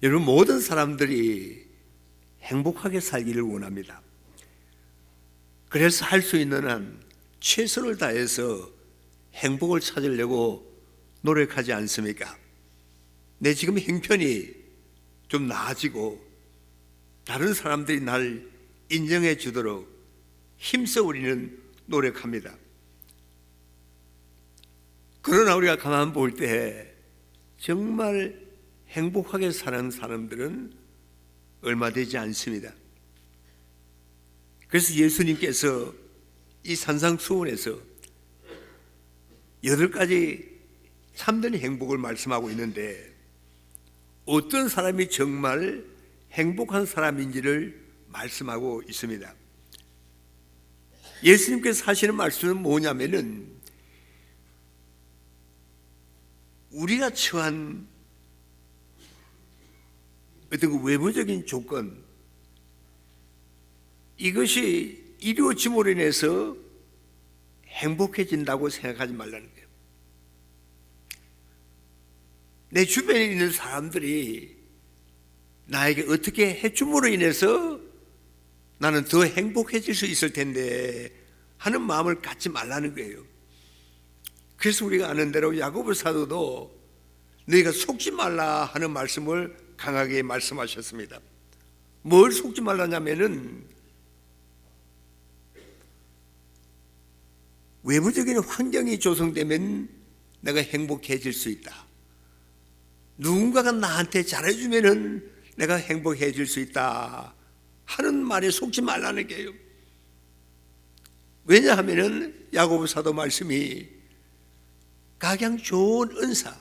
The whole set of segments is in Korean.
여러분, 모든 사람들이 행복하게 살기를 원합니다. 그래서 할 수 있는 한 최선을 다해서 행복을 찾으려고 노력하지 않습니까? 내 지금 형편이 좀 나아지고 다른 사람들이 날 인정해 주도록 힘써 우리는 노력합니다. 그러나 우리가 가만 볼 때 정말 행복하게 사는 사람들은 얼마 되지 않습니다. 그래서 예수님께서 이 산상수훈에서 8가지 참된 행복을 말씀하고 있는데, 어떤 사람이 정말 행복한 사람인지를 말씀하고 있습니다. 예수님께서 하시는 말씀은 뭐냐면은, 우리가 처한 어떤 그 외부적인 조건, 이것이 이루어짐으로 인해서 행복해진다고 생각하지 말라는 거예요. 내 주변에 있는 사람들이 나에게 어떻게 해줌으로 인해서 나는 더 행복해질 수 있을 텐데 하는 마음을 갖지 말라는 거예요. 그래서 우리가 아는 대로 야고보 사도도 너희가 속지 말라 하는 말씀을 강하게 말씀하셨습니다. 뭘 속지 말라냐면은 외부적인 환경이 조성되면 내가 행복해질 수 있다. 누군가가 나한테 잘해주면은 내가 행복해질 수 있다 하는 말에 속지 말라는 게요. 왜냐하면은 야고보 사도 말씀이 가장 좋은 은사,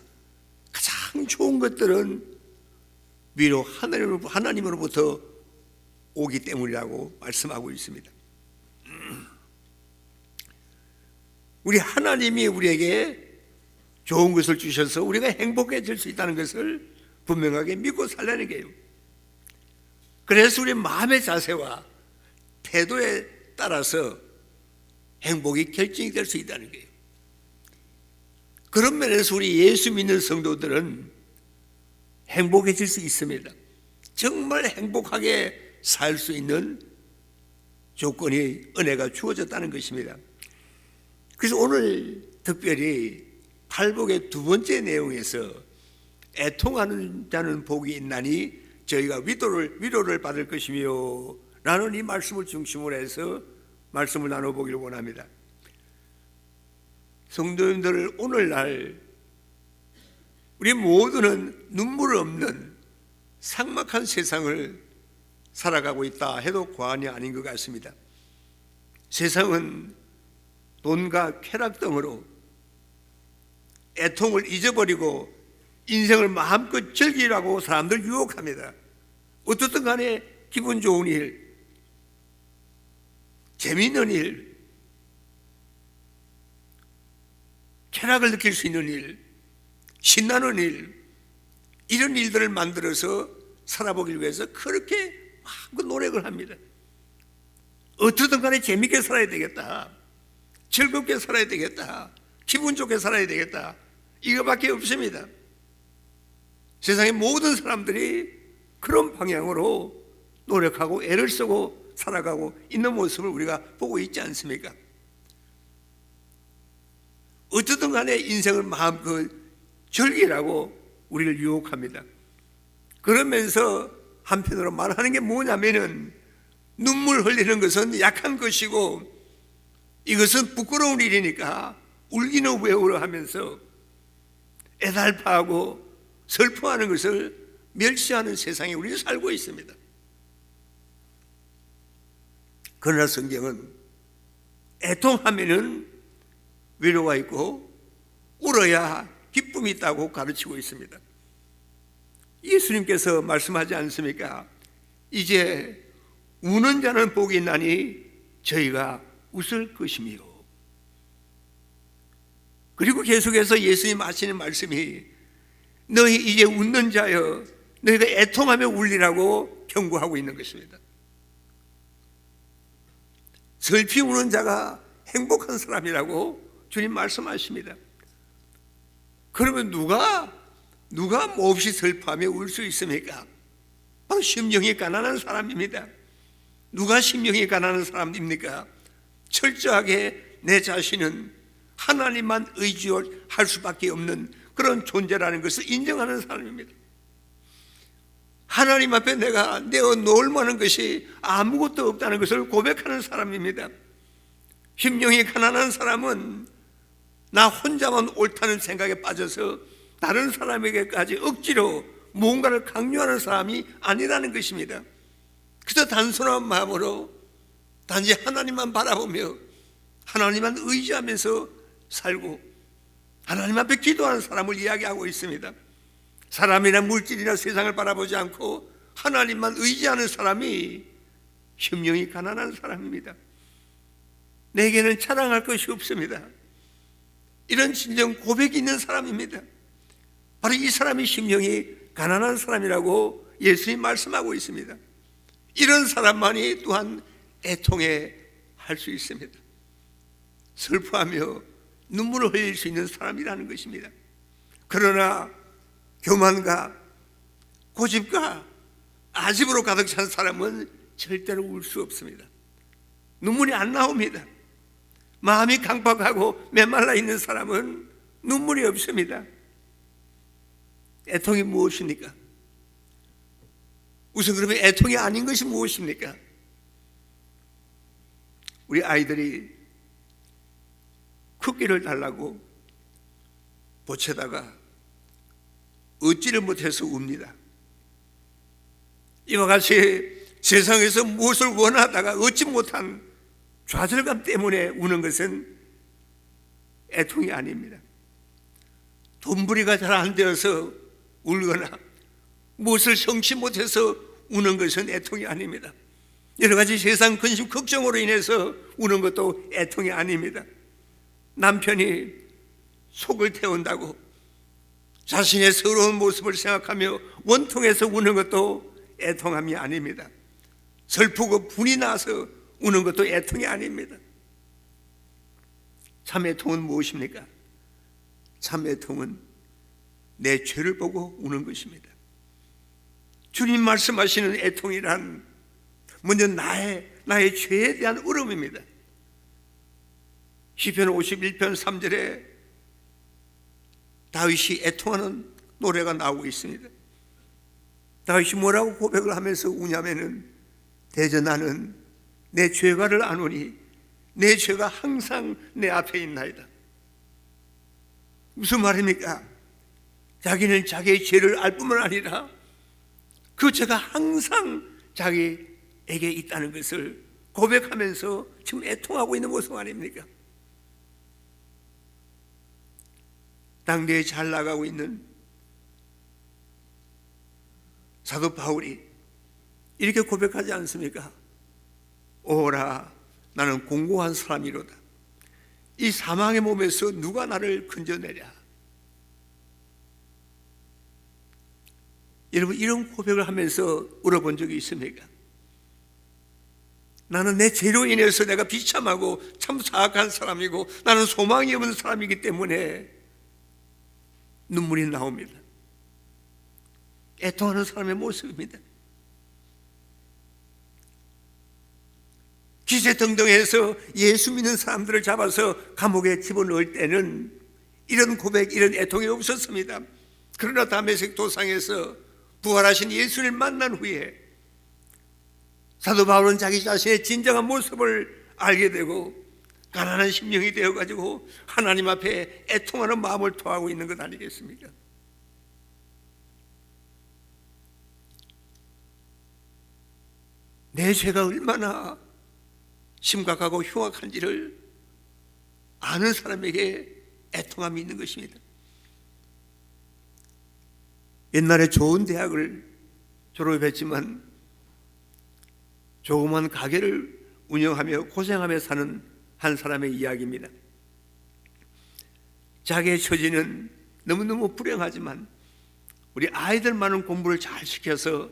가장 좋은 것들은 비록 하나님으로부터 오기 때문이라고 말씀하고 있습니다. 우리 하나님이 우리에게 좋은 것을 주셔서 우리가 행복해질 수 있다는 것을 분명하게 믿고 살라는 게요. 그래서 우리 마음의 자세와 태도에 따라서 행복이 결정이 될 수 있다는 거예요. 그런 면에서 우리 예수 믿는 성도들은 행복해질 수 있습니다. 정말 행복하게 살 수 있는 조건이, 은혜가 주어졌다는 것입니다. 그래서 오늘 특별히 팔복의 2번째 내용에서 애통하는 자는 복이 있나니 저희가 위로를 받을 것이며 라는 이 말씀을 중심으로 해서 말씀을 나눠보기를 원합니다. 성도님들, 오늘날 우리 모두는 눈물 없는 삭막한 세상을 살아가고 있다 해도 과언이 아닌 것 같습니다. 세상은 돈과 쾌락 등으로 애통을 잊어버리고 인생을 마음껏 즐기라고 사람들 유혹합니다. 어떻든 간에 기분 좋은 일, 재미있는 일, 쾌락을 느낄 수 있는 일, 신나는 일, 이런 일들을 만들어서 살아보기 위해서 그렇게 마음껏 노력을 합니다. 어떻든 간에 재미있게 살아야 되겠다, 즐겁게 살아야 되겠다, 기분 좋게 살아야 되겠다, 이거밖에 없습니다. 세상의 모든 사람들이 그런 방향으로 노력하고 애를 쓰고 살아가고 있는 모습을 우리가 보고 있지 않습니까? 어쨌든 간에 인생을 마음껏 즐기라고 우리를 유혹합니다. 그러면서 한편으로 말하는 게 뭐냐면은, 눈물 흘리는 것은 약한 것이고 이것은 부끄러운 일이니까 울기는 왜 울어 하면서 애달파하고 슬퍼하는 것을 멸시하는 세상에 우리는 살고 있습니다. 그러나 성경은 애통하면은 위로가 있고 울어야 기쁨이 있다고 가르치고 있습니다. 예수님께서 말씀하지 않습니까? 이제 우는 자는 복이 있나니 저희가 웃을 것이며. 그리고 계속해서 예수님 하시는 말씀이 너희 이제 웃는 자여 너희가 애통하며 울리라고 경고하고 있는 것입니다. 슬피 우는 자가 행복한 사람이라고 주님 말씀하십니다. 그러면 누가 누가 몹시 슬퍼하며 울 수 있습니까? 바로 심령이 가난한 사람입니다. 누가 심령이 가난한 사람입니까? 철저하게 내 자신은 하나님만 의지할 수밖에 없는 그런 존재라는 것을 인정하는 사람입니다. 하나님 앞에 내가 내어놓을 만한 것이 아무것도 없다는 것을 고백하는 사람입니다. 심령이 가난한 사람은 나 혼자만 옳다는 생각에 빠져서 다른 사람에게까지 억지로 무언가를 강요하는 사람이 아니라는 것입니다. 그저 단순한 마음으로 단지 하나님만 바라보며 하나님만 의지하면서 살고 하나님 앞에 기도하는 사람을 이야기하고 있습니다. 사람이나 물질이나 세상을 바라보지 않고 하나님만 의지하는 사람이 심령이 가난한 사람입니다. 내게는 자랑할 것이 없습니다. 이런 진정 고백이 있는 사람입니다. 바로 이 사람이 심령이 가난한 사람이라고 예수님 말씀하고 있습니다. 이런 사람만이 또한 애통해 할 수 있습니다. 슬퍼하며 눈물을 흘릴 수 있는 사람이라는 것입니다. 그러나 교만과 고집과 아집으로 가득 찬 사람은 절대로 울 수 없습니다. 눈물이 안 나옵니다. 마음이 강팍하고 메말라 있는 사람은 눈물이 없습니다. 애통이 무엇입니까? 우선 그러면 애통이 아닌 것이 무엇입니까? 우리 아이들이 쿠키를 달라고 보채다가 얻지를 못해서 웁니다. 이와 같이 세상에서 무엇을 원하다가 얻지 못한 좌절감 때문에 우는 것은 애통이 아닙니다. 돈벌이가 잘 안 되어서 울거나 무엇을 성취 못해서 우는 것은 애통이 아닙니다. 여러 가지 세상 근심 걱정으로 인해서 우는 것도 애통이 아닙니다. 남편이 속을 태운다고 자신의 서러운 모습을 생각하며 원통해서 우는 것도 애통함이 아닙니다. 슬프고 분이 나서 우는 것도 애통이 아닙니다. 참 애통은 무엇입니까? 참 애통은 내 죄를 보고 우는 것입니다. 주님 말씀하시는 애통이란 먼저 나의 죄에 대한 울음입니다. 시편 51편 3절에 다윗이 애통하는 노래가 나오고 있습니다. 다윗이 뭐라고 고백을 하면서 우냐면은 대저 나는 내 죄가를 아노니 내 죄가 항상 내 앞에 있나이다. 무슨 말입니까? 자기는 자기의 죄를 알 뿐만 아니라 그 죄가 항상 자기에게 있다는 것을 고백하면서 지금 애통하고 있는 모습 아닙니까? 당대에 잘 나가고 있는 사도 바울이 이렇게 고백하지 않습니까? 오라 나는 공고한 사람이로다. 이 사망의 몸에서 누가 나를 건져내랴. 여러분 이런 고백을 하면서 울어본 적이 있습니까? 나는 내 죄로 인해서 내가 비참하고 참 사악한 사람이고 나는 소망이 없는 사람이기 때문에 눈물이 나옵니다. 애통하는 사람의 모습입니다. 기세등등해서 예수 믿는 사람들을 잡아서 감옥에 집어넣을 때는 이런 고백, 이런 애통이 없었습니다. 그러나 다메섹 도상에서 부활하신 예수를 만난 후에 사도 바울은 자기 자신의 진정한 모습을 알게 되고 가난한 심령이 되어가지고 하나님 앞에 애통하는 마음을 토하고 있는 것 아니겠습니까? 내 죄가 얼마나 심각하고 흉악한지를 아는 사람에게 애통함이 있는 것입니다. 옛날에 좋은 대학을 졸업했지만 조그만 가게를 운영하며 고생하며 사는 한 사람의 이야기입니다. 자기의 처지는 너무너무 불행하지만 우리 아이들만은 공부를 잘 시켜서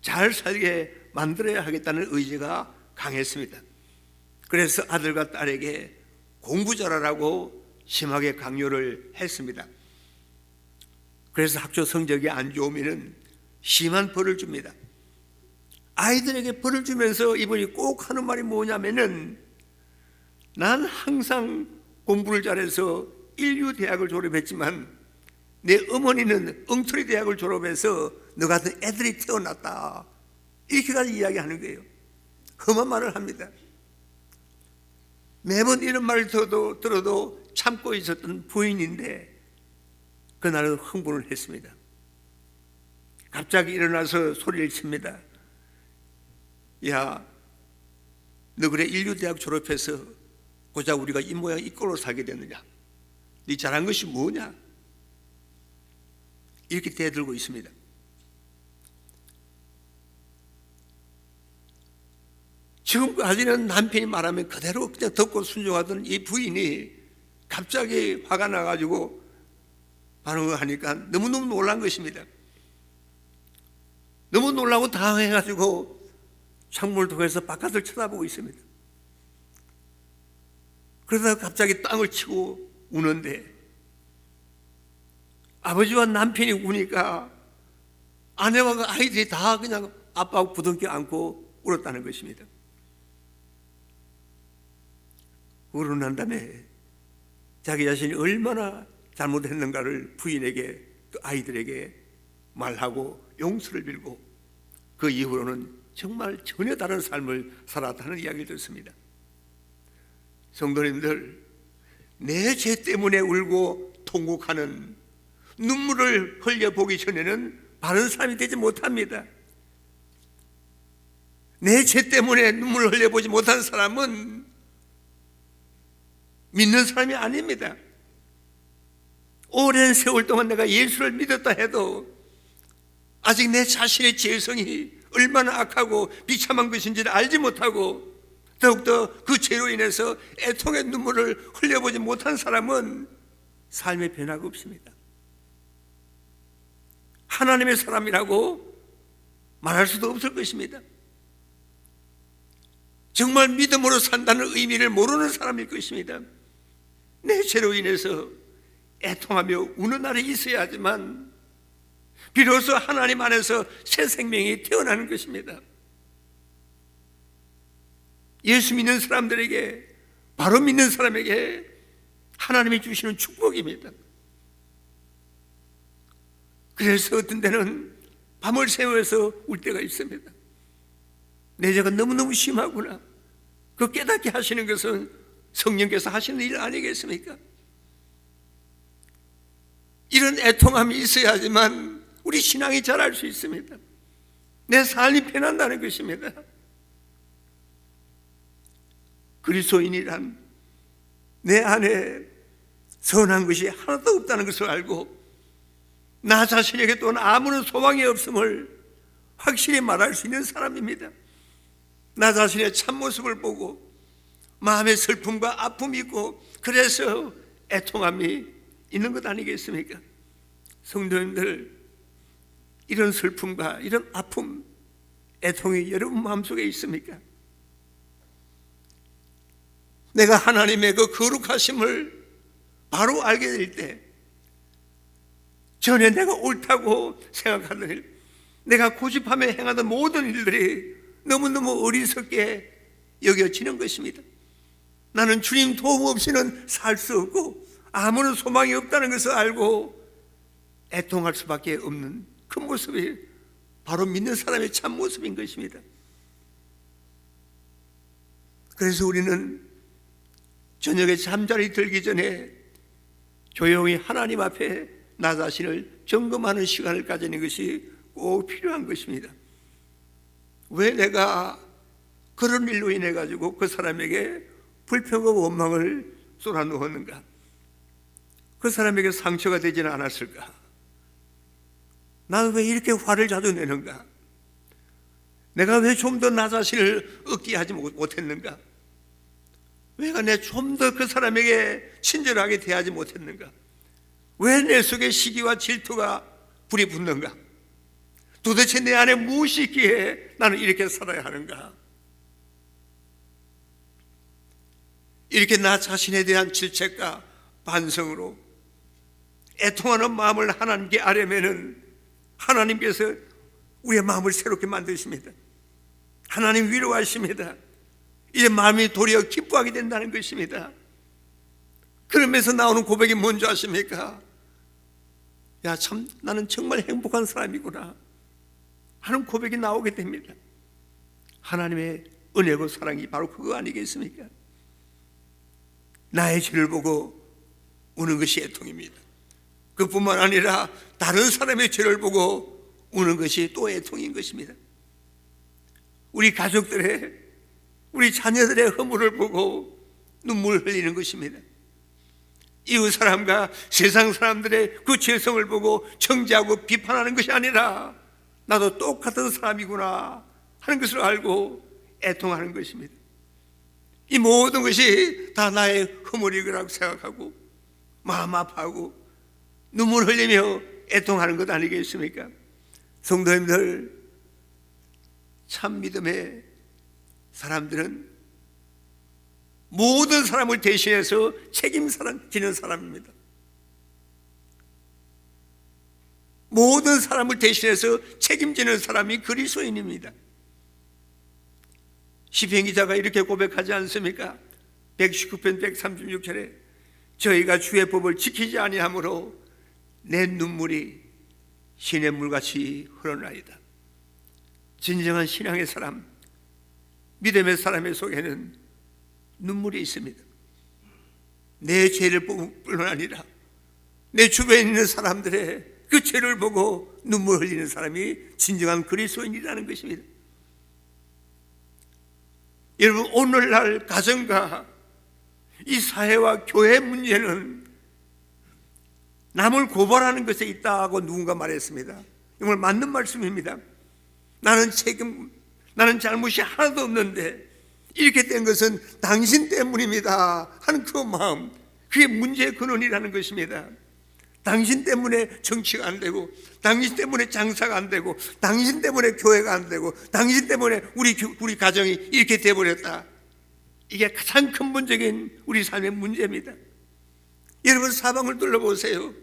잘 살게 만들어야 하겠다는 의지가 강했습니다. 그래서 아들과 딸에게 공부 잘하라고 심하게 강요를 했습니다. 그래서 학교 성적이 안 좋으면 심한 벌을 줍니다. 아이들에게 벌을 주면서 이분이 꼭 하는 말이 뭐냐면은, 난 항상 공부를 잘해서 인류대학을 졸업했지만 내 어머니는 엉터리 대학을 졸업해서 너 같은 애들이 태어났다, 이렇게까지 이야기하는 거예요. 험한 말을 합니다. 매번 이런 말을 들어도 참고 있었던 부인인데 그날은 흥분을 했습니다. 갑자기 일어나서 소리를 칩니다. 야, 너 그래 인류대학 졸업해서 고작 우리가 이 모양 이 꼴로 살게 됐느냐? 네 잘한 것이 뭐냐? 이렇게 대들고 있습니다. 지금까지는 남편이 말하면 그대로 그냥 듣고 순종하던 이 부인이 갑자기 화가 나가지고 반응을 하니까 너무너무 놀란 것입니다. 너무 놀라고 당황해가지고 창문을 통해서 바깥을 쳐다보고 있습니다. 그러다가 갑자기 땅을 치고 우는데, 아버지와 남편이 우니까 아내와 그 아이들이 다 그냥 아빠하고 부둥켜 안고 울었다는 것입니다. 그러고 난 다음에 자기 자신이 얼마나 잘못했는가를 부인에게, 그 아이들에게 말하고 용서를 빌고 그 이후로는 정말 전혀 다른 삶을 살았다는 이야기를 듣습니다. 성도님들, 내 죄 때문에 울고 통곡하는, 눈물을 흘려보기 전에는 바른 사람이 되지 못합니다. 내 죄 때문에 눈물을 흘려보지 못한 사람은 믿는 사람이 아닙니다. 오랜 세월 동안 내가 예수를 믿었다 해도 아직 내 자신의 죄성이 얼마나 악하고 비참한 것인지를 알지 못하고 더욱더 그 죄로 인해서 애통의 눈물을 흘려보지 못한 사람은 삶의 변화가 없습니다. 하나님의 사람이라고 말할 수도 없을 것입니다. 정말 믿음으로 산다는 의미를 모르는 사람일 것입니다. 내 죄로 인해서 애통하며 우는 날이 있어야 하지만 비로소 하나님 안에서 새 생명이 태어나는 것입니다. 예수 믿는 사람들에게, 바로 믿는 사람에게 하나님이 주시는 축복입니다. 그래서 어떤 때는 밤을 새워서 울 때가 있습니다. 내 죄가 너무너무 심하구나. 그 깨닫게 하시는 것은 성령께서 하시는 일 아니겠습니까? 이런 애통함이 있어야지만 우리 신앙이 자랄 수 있습니다. 내 삶이 변한다는 것입니다. 그리스도인이란 내 안에 선한 것이 하나도 없다는 것을 알고 나 자신에게 또한 아무런 소망이 없음을 확실히 말할 수 있는 사람입니다. 나 자신의 참모습을 보고 마음의 슬픔과 아픔이 있고 그래서 애통함이 있는 것 아니겠습니까? 성도님들, 이런 슬픔과 이런 아픔, 애통이 여러분 마음속에 있습니까? 내가 하나님의 그 거룩하심을 바로 알게 될 때, 전에 내가 옳다고 생각하던 일, 내가 고집하며 행하던 모든 일들이 너무너무 어리석게 여겨지는 것입니다. 나는 주님 도움 없이는 살 수 없고 아무런 소망이 없다는 것을 알고 애통할 수밖에 없는 그 모습이 바로 믿는 사람의 참 모습인 것입니다. 그래서 우리는 저녁에 잠자리 들기 전에 조용히 하나님 앞에 나 자신을 점검하는 시간을 가지는 것이 꼭 필요한 것입니다. 왜 내가 그런 일로 인해 가지고 그 사람에게 불평과 원망을 쏟아놓았는가? 그 사람에게 상처가 되지는 않았을까? 나는 왜 이렇게 화를 자주 내는가? 내가 왜 좀 더 나 자신을 억제하지 못했는가? 왜 내 좀 더 그 사람에게 친절하게 대하지 못했는가? 왜 내 속에 시기와 질투가 불이 붙는가? 도대체 내 안에 무엇이 있기에 나는 이렇게 살아야 하는가? 이렇게 나 자신에 대한 질책과 반성으로 애통하는 마음을 하나님께 아뢰면은 하나님께서 우리의 마음을 새롭게 만드십니다. 하나님 위로하십니다. 이제 마음이 도리어 기뻐하게 된다는 것입니다. 그러면서 나오는 고백이 뭔지 아십니까? 야, 참 나는 정말 행복한 사람이구나 하는 고백이 나오게 됩니다. 하나님의 은혜고 사랑이 바로 그거 아니겠습니까? 나의 죄를 보고 우는 것이 애통입니다. 그뿐만 아니라 다른 사람의 죄를 보고 우는 것이 또 애통인 것입니다. 우리 가족들의, 우리 자녀들의 허물을 보고 눈물을 흘리는 것입니다. 이웃 사람과 세상 사람들의 그 죄성을 보고 정죄하고 비판하는 것이 아니라 나도 똑같은 사람이구나 하는 것을 알고 애통하는 것입니다. 이 모든 것이 다 나의 허물이라고 생각하고 마음 아파하고 눈물 흘리며 애통하는 것 아니겠습니까? 성도님들, 참 믿음의 사람들은 모든 사람을 대신해서 책임지는 사람입니다. 모든 사람을 대신해서 책임지는 사람이 그리스도인입니다. 시편 기자가 이렇게 고백하지 않습니까? 119편 136절에 저희가 주의 법을 지키지 아니하므로 내 눈물이 시냇물같이 흘러나이다. 진정한 신앙의 사람, 믿음의 사람의 속에는 눈물이 있습니다. 내 죄를 뿐만 아니라 내 주변에 있는 사람들의 그 죄를 보고 눈물 흘리는 사람이 진정한 그리스도인이라는 것입니다. 여러분, 오늘날 가정과 이 사회와 교회 문제는 남을 고발하는 것에 있다고 누군가 말했습니다. 정말 맞는 말씀입니다. 나는 잘못이 하나도 없는데 이렇게 된 것은 당신 때문입니다 하는 그 마음, 그게 문제의 근원이라는 것입니다. 당신 때문에 정치가 안 되고, 당신 때문에 장사가 안 되고, 당신 때문에 교회가 안 되고, 당신 때문에 우리 가정이 이렇게 돼버렸다. 이게 가장 근본적인 우리 삶의 문제입니다. 여러분, 사방을 둘러보세요.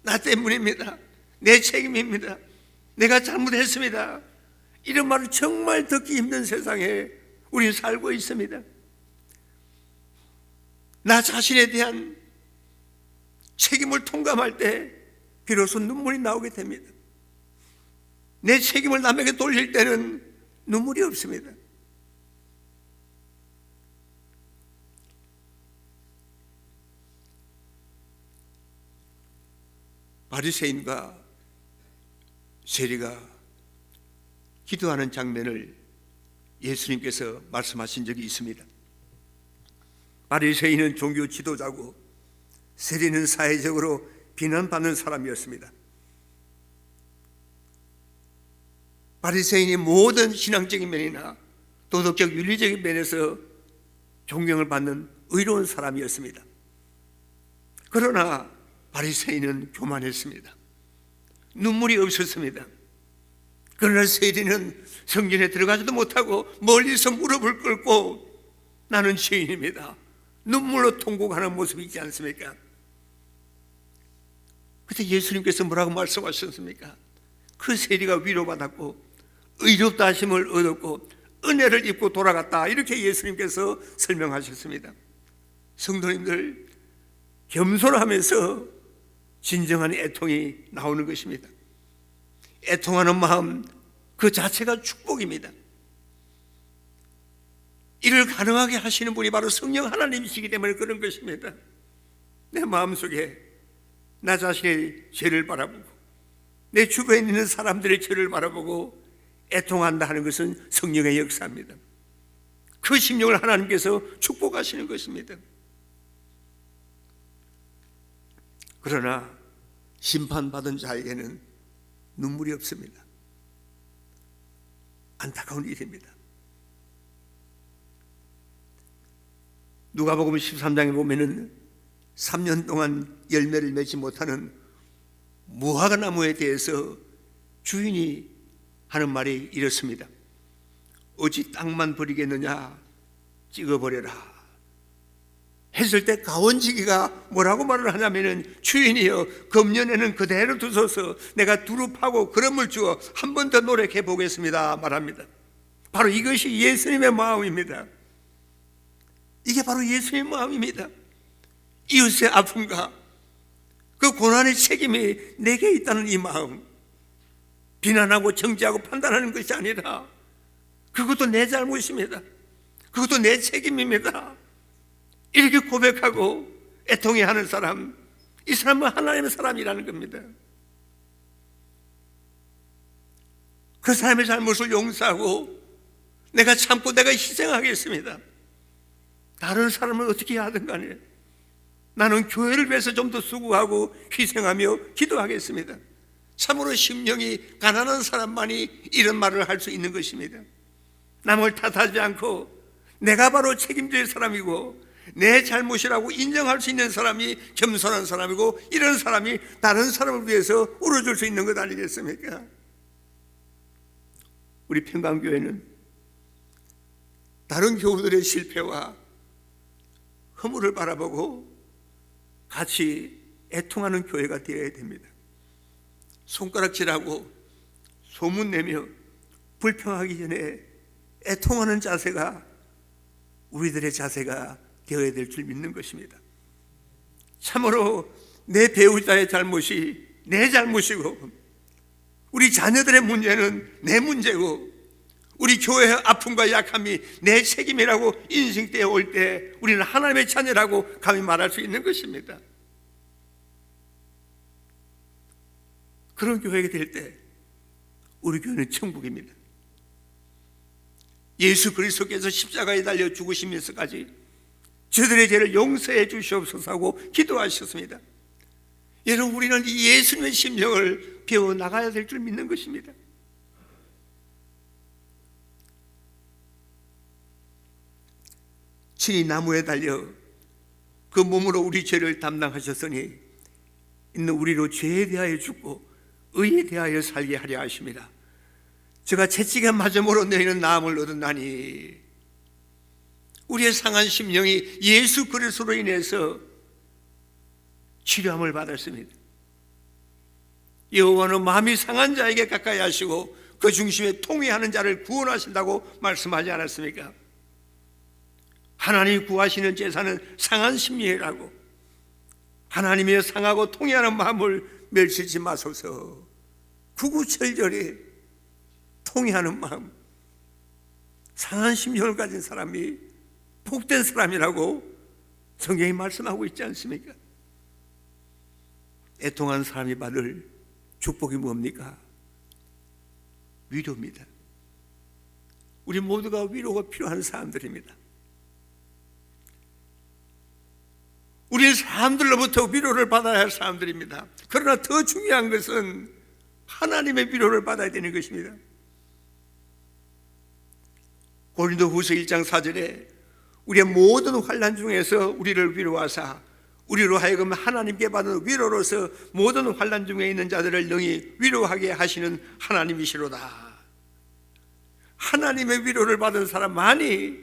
나 때문입니다. 내 책임입니다. 내가 잘못했습니다. 이런 말을 정말 듣기 힘든 세상에 우리는 살고 있습니다. 나 자신에 대한 책임을 통감할 때 비로소 눈물이 나오게 됩니다. 내 책임을 남에게 돌릴 때는 눈물이 없습니다. 바리새인과 세리가 기도하는 장면을 예수님께서 말씀하신 적이 있습니다. 바리새인은 종교 지도자고 세리는 사회적으로 비난받는 사람이었습니다. 바리새인이 모든 신앙적인 면이나 도덕적 윤리적인 면에서 존경을 받는 의로운 사람이었습니다. 그러나 바리새인은 교만했습니다. 눈물이 없었습니다. 그러나 세리는 성전에 들어가지도 못하고 멀리서 무릎을 꿇고 나는 죄인입니다, 눈물로 통곡하는 모습이 있지 않습니까? 그때 예수님께서 뭐라고 말씀하셨습니까? 그 세리가 위로받았고 의롭다 하심을 얻었고 은혜를 입고 돌아갔다, 이렇게 예수님께서 설명하셨습니다. 성도님들, 겸손하면서 진정한 애통이 나오는 것입니다. 애통하는 마음 그 자체가 축복입니다. 이를 가능하게 하시는 분이 바로 성령 하나님이시기 때문에 그런 것입니다. 내 마음속에 나 자신의 죄를 바라보고 내 주변에 있는 사람들의 죄를 바라보고 애통한다 하는 것은 성령의 역사입니다. 그 심령을 하나님께서 축복하시는 것입니다. 그러나 심판받은 자에게는 눈물이 없습니다. 안타까운 일입니다. 누가복음 13장에 보면은 3년 동안 열매를 맺지 못하는 무화과나무에 대해서 주인이 하는 말이 이렇습니다. 어찌 땅만 버리겠느냐, 찍어버려라. 했을 때 가원지기가 뭐라고 말을 하냐면은, 주인이여 금년에는 그대로 두소서 내가 두릅하고 그름을 주어 한 번 더 노력해 보겠습니다 말합니다. 바로 이것이 예수님의 마음입니다. 이게 바로 예수님의 마음입니다. 이웃의 아픔과 그 고난의 책임이 내게 있다는 이 마음, 비난하고 정죄하고 판단하는 것이 아니라 그것도 내 잘못입니다, 그것도 내 책임입니다, 이렇게 고백하고 애통해 하는 사람, 이 사람은 하나님의 사람이라는 겁니다. 그 사람의 잘못을 용서하고 내가 참고 내가 희생하겠습니다. 다른 사람을 어떻게 하든 간에 나는 교회를 위해서 좀 더 수고하고 희생하며 기도하겠습니다. 참으로 심령이 가난한 사람만이 이런 말을 할 수 있는 것입니다. 남을 탓하지 않고 내가 바로 책임질 사람이고 내 잘못이라고 인정할 수 있는 사람이 겸손한 사람이고, 이런 사람이 다른 사람을 위해서 울어줄 수 있는 것 아니겠습니까? 우리 평강교회는 다른 교우들의 실패와 허물을 바라보고 같이 애통하는 교회가 되어야 됩니다. 손가락질하고 소문내며 불평하기 전에 애통하는 자세가 우리들의 자세가 되어야 될 줄 믿는 것입니다. 참으로 내 배우자의 잘못이 내 잘못이고, 우리 자녀들의 문제는 내 문제고, 우리 교회의 아픔과 약함이 내 책임이라고 인식되어 올 때 우리는 하나님의 자녀라고 감히 말할 수 있는 것입니다. 그런 교회가 될 때 우리 교회는 천국입니다. 예수 그리스도께서 십자가에 달려 죽으시면서까지 저들의 죄를 용서해 주시옵소서 하고 기도하셨습니다. 여러분, 우리는 이 예수님의 심령을 배워나가야 될 줄 믿는 것입니다. 친히 나무에 달려 그 몸으로 우리 죄를 담당하셨으니 있는 우리로 죄에 대하여 죽고 의에 대하여 살게 하려 하십니다. 제가 채찍에 맞음으로 너희는 나음을 얻었나니, 우리의 상한 심령이 예수 그리스도로 인해서 치료함을 받았습니다. 여호와는 마음이 상한 자에게 가까이 하시고 그 중심에 통회하는 자를 구원하신다고 말씀하지 않았습니까? 하나님이 구하시는 제사는 상한 심령이라고, 하나님의 상하고 통회하는 마음을 멸치지 마소서. 구구절절에 통회하는 마음, 상한 심령을 가진 사람이 복된 사람이라고 성경이 말씀하고 있지 않습니까? 애통한 사람이 받을 축복이 뭡니까? 위로입니다. 우리 모두가 위로가 필요한 사람들입니다. 우리는 사람들로부터 위로를 받아야 할 사람들입니다. 그러나 더 중요한 것은 하나님의 위로를 받아야 되는 것입니다. 고린도후서 1장 4절에 우리의 모든 환난 중에서 우리를 위로하사 우리로 하여금 하나님께 받은 위로로서 모든 환난 중에 있는 자들을 능히 위로하게 하시는 하나님이시로다. 하나님의 위로를 받은 사람만이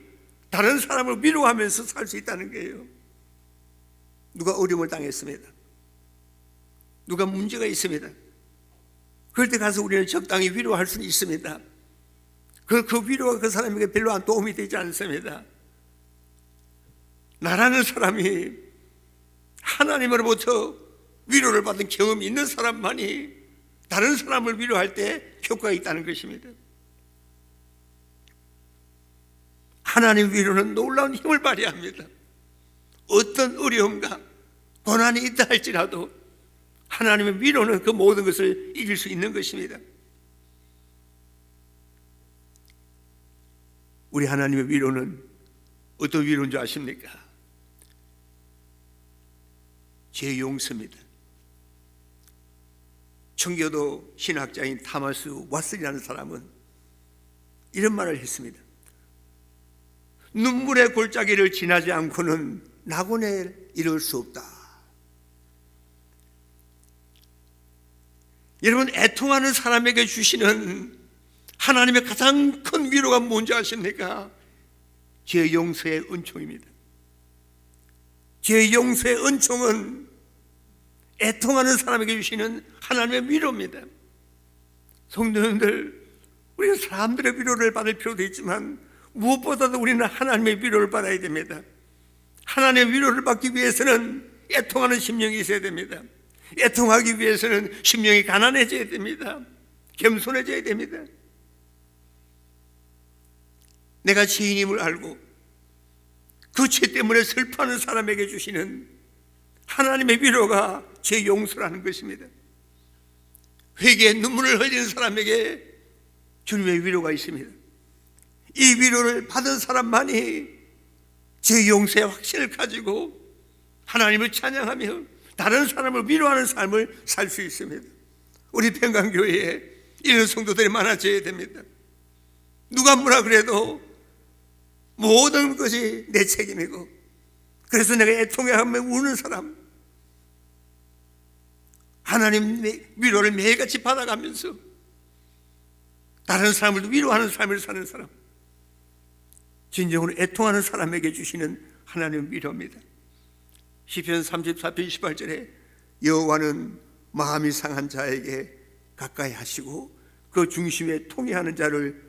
다른 사람을 위로하면서 살 수 있다는 거예요. 누가 어려움을 당했습니다, 누가 문제가 있습니다, 그럴 때 가서 우리는 적당히 위로할 수는 있습니다. 그 위로가 그 사람에게 별로 안 도움이 되지 않습니다. 나라는 사람이 하나님으로부터 위로를 받은 경험이 있는 사람만이 다른 사람을 위로할 때 효과가 있다는 것입니다. 하나님 위로는 놀라운 힘을 발휘합니다. 어떤 어려움과 고난이 있다 할지라도 하나님의 위로는 그 모든 것을 이길 수 있는 것입니다. 우리 하나님의 위로는 어떤 위로인 줄 아십니까? 죄 용서입니다. 청교도 신학자인 타마스 왓슨이라는 사람은 이런 말을 했습니다. 눈물의 골짜기를 지나지 않고는 낙원에 이룰 수 없다. 여러분, 애통하는 사람에게 주시는 하나님의 가장 큰 위로가 뭔지 아십니까? 죄 용서의 은총입니다. 죄 용서의 은총은 애통하는 사람에게 주시는 하나님의 위로입니다. 성도님들, 우리가 사람들의 위로를 받을 필요도 있지만 무엇보다도 우리는 하나님의 위로를 받아야 됩니다. 하나님의 위로를 받기 위해서는 애통하는 심령이 있어야 됩니다. 애통하기 위해서는 심령이 가난해져야 됩니다. 겸손해져야 됩니다. 내가 죄인임을 알고 그 죄 때문에 슬퍼하는 사람에게 주시는 하나님의 위로가 죄 용서라는 것입니다. 회개에 눈물을 흘리는 사람에게 주님의 위로가 있습니다. 이 위로를 받은 사람만이 죄 용서의 확신을 가지고 하나님을 찬양하며 다른 사람을 위로하는 삶을 살 수 있습니다. 우리 평강교회에 이런 성도들이 많아져야 됩니다. 누가 뭐라 그래도 모든 것이 내 책임이고, 그래서 내가 애통해하며 우는 사람, 하나님의 위로를 매일같이 받아가면서 다른 사람을 위로하는 삶을 사는 사람, 진정으로 애통하는 사람에게 주시는 하나님의 위로입니다. 시편 34편 28절에 여호와는 마음이 상한 자에게 가까이 하시고 그 중심에 통회하는 자를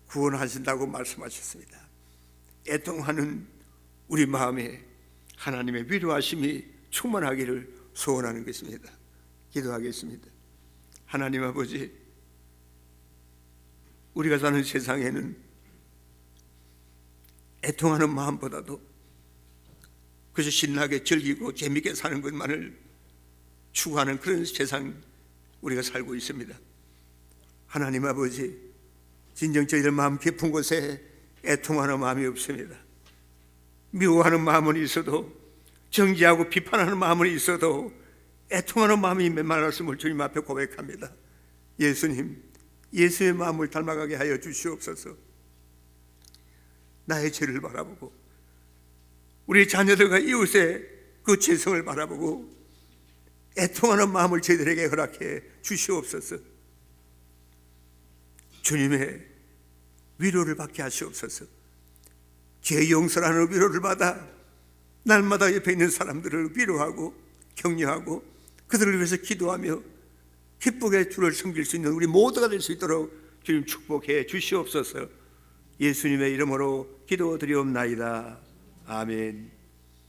구원하신다고 말씀하셨습니다. 애통하는 우리 마음에 하나님의 위로하심이 충만하기를 소원하는 것입니다. 기도하겠습니다. 하나님 아버지, 우리가 사는 세상에는 애통하는 마음보다도 그저 신나게 즐기고 재밌게 사는 것만을 추구하는 그런 세상 우리가 살고 있습니다. 하나님 아버지, 진정 저희들 마음 깊은 곳에 애통하는 마음이 없습니다. 미워하는 마음은 있어도, 정죄하고 비판하는 마음은 있어도 애통하는 마음이 메말랐음을 주님 앞에 고백합니다. 예수님, 예수의 마음을 닮아가게 하여 주시옵소서. 나의 죄를 바라보고 우리 자녀들과 이웃의 그 죄성을 바라보고 애통하는 마음을 저희들에게 허락해 주시옵소서. 주님의 위로를 받게 하시옵소서. 죄 용서라는 위로를 받아 날마다 옆에 있는 사람들을 위로하고 격려하고 그들을 위해서 기도하며 기쁘게 주를 섬길 수 있는 우리 모두가 될 수 있도록 주님 축복해 주시옵소서. 예수님의 이름으로 기도드리옵나이다. 아멘.